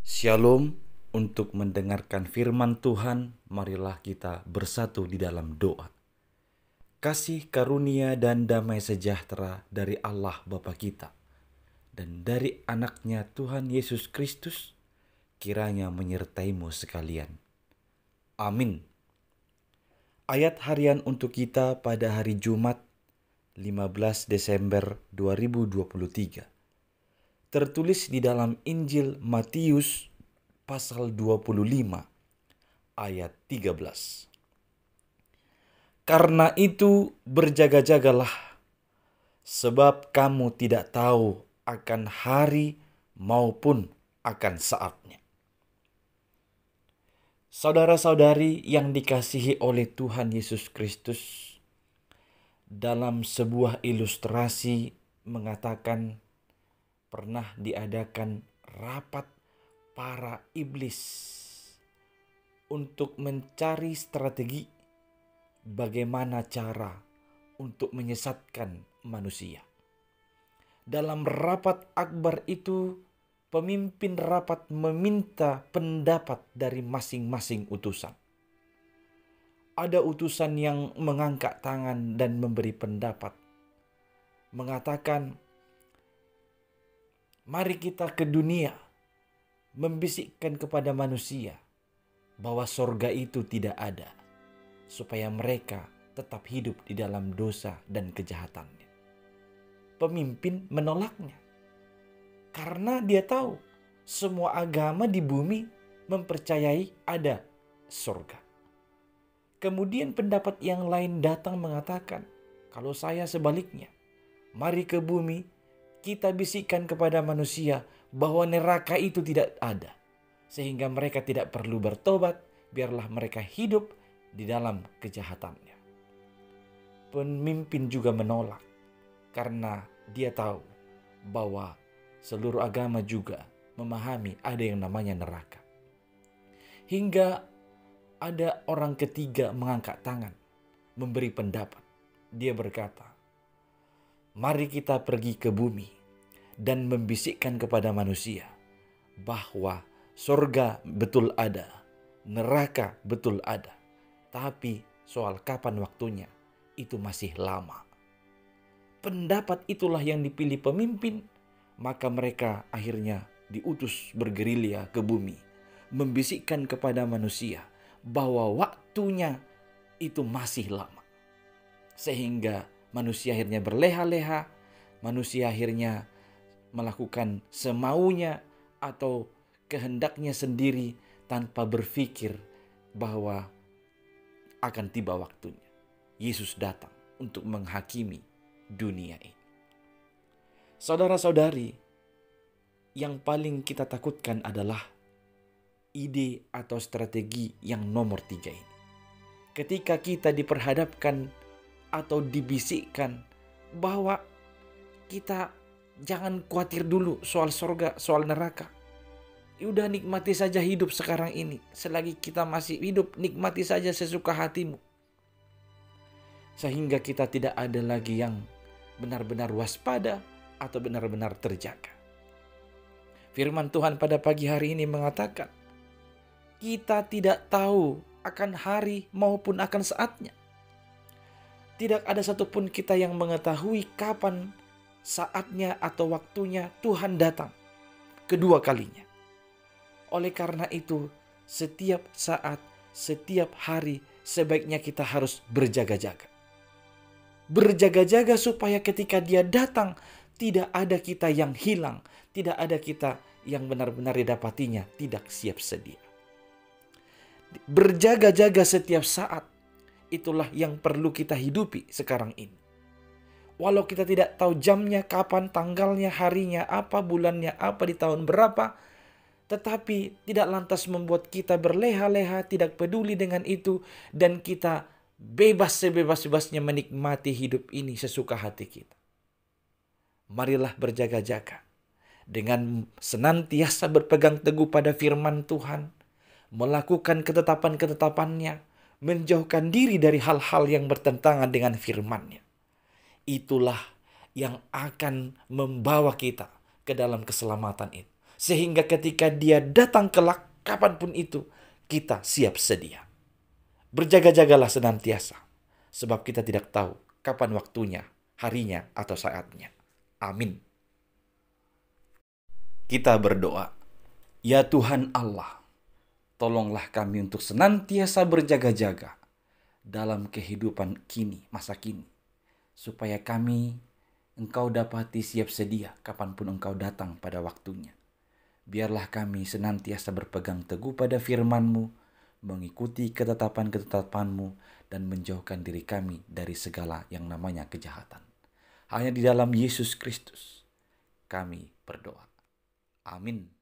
Shalom. Untuk mendengarkan firman Tuhan, marilah kita bersatu di dalam doa. Kasih karunia dan damai sejahtera dari Allah Bapa kita dan dari anaknya Tuhan Yesus Kristus kiranya menyertaimu sekalian. Amin. Ayat harian untuk kita pada hari Jumat 15 Desember 2023 tertulis di dalam Injil Matius pasal 25 ayat 13. Karena itu berjaga-jagalah, sebab kamu tidak tahu akan hari maupun akan saatnya. Saudara-saudari yang dikasihi oleh Tuhan Yesus Kristus, dalam sebuah ilustrasi mengatakan pernah diadakan rapat para iblis untuk mencari strategi bagaimana cara untuk menyesatkan manusia. Dalam rapat akbar itu, pemimpin rapat meminta pendapat dari masing-masing utusan. Ada utusan yang mengangkat tangan dan memberi pendapat, mengatakan, mari kita ke dunia, membisikkan kepada manusia bahwa sorga itu tidak ada, supaya mereka tetap hidup di dalam dosa dan kejahatannya. Pemimpin menolaknya, karena dia tahu semua agama di bumi mempercayai ada sorga. Kemudian pendapat yang lain datang mengatakan, kalau saya sebaliknya, mari ke bumi, kita bisikkan kepada manusia bahwa neraka itu tidak ada, sehingga mereka tidak perlu bertobat, biarlah mereka hidup di dalam kejahatannya. Pemimpin juga menolak, karena dia tahu bahwa seluruh agama juga memahami ada yang namanya neraka. Hingga ada orang ketiga mengangkat tangan, memberi pendapat. Dia berkata, mari kita pergi ke bumi dan membisikkan kepada manusia bahwa surga betul ada, neraka betul ada. Tapi soal kapan waktunya itu masih lama. Pendapat itulah yang dipilih pemimpin, maka mereka akhirnya diutus bergerilya ke bumi, membisikkan kepada manusia bahwa waktunya itu masih lama. Sehingga manusia akhirnya berleha-leha, manusia akhirnya melakukan semaunya atau kehendaknya sendiri tanpa berpikir bahwa akan tiba waktunya. Yesus datang untuk menghakimi dunia ini. Saudara-saudari, yang paling kita takutkan adalah ide atau strategi yang nomor 3 ini. Ketika kita diperhadapkan atau dibisikkan bahwa kita jangan khawatir dulu soal surga, soal neraka. Udah nikmati saja hidup sekarang ini. Selagi kita masih hidup, nikmati saja sesuka hatimu. Sehingga kita tidak ada lagi yang benar-benar waspada atau benar-benar terjaga. Firman Tuhan pada pagi hari ini mengatakan, kita tidak tahu akan hari maupun akan saatnya. Tidak ada satupun kita yang mengetahui kapan saatnya atau waktunya Tuhan datang kedua kalinya. Oleh karena itu, setiap saat, setiap hari sebaiknya kita harus berjaga-jaga. Berjaga-jaga supaya ketika dia datang, tidak ada kita yang hilang, tidak ada kita yang benar-benar didapatinya tidak siap sedia. Berjaga-jaga setiap saat, itulah yang perlu kita hidupi sekarang ini. Walau kita tidak tahu jamnya, kapan, tanggalnya, harinya, apa, bulannya, apa, di tahun berapa. Tetapi tidak lantas membuat kita berleha-leha, tidak peduli dengan itu. Dan kita bebas sebebas-bebasnya menikmati hidup ini sesuka hati kita. Marilah berjaga-jaga. Dengan senantiasa berpegang teguh pada firman Tuhan. Melakukan ketetapan-ketetapannya. Menjauhkan diri dari hal-hal yang bertentangan dengan firman-Nya. Itulah yang akan membawa kita ke dalam keselamatan itu. Sehingga ketika dia datang kelak, kapanpun itu, kita siap sedia. Berjaga-jagalah senantiasa, sebab kita tidak tahu kapan waktunya, harinya, atau saatnya. Amin. Kita berdoa. Ya Tuhan Allah, tolonglah kami untuk senantiasa berjaga-jaga dalam kehidupan masa kini, supaya kami Engkau dapati siap sedia kapanpun Engkau datang pada waktunya. Biarlah kami senantiasa berpegang teguh pada firman-Mu, mengikuti ketetapan-ketetapan-Mu, dan menjauhkan diri kami dari segala yang namanya kejahatan. Hanya di dalam Yesus Kristus kami berdoa. Amin.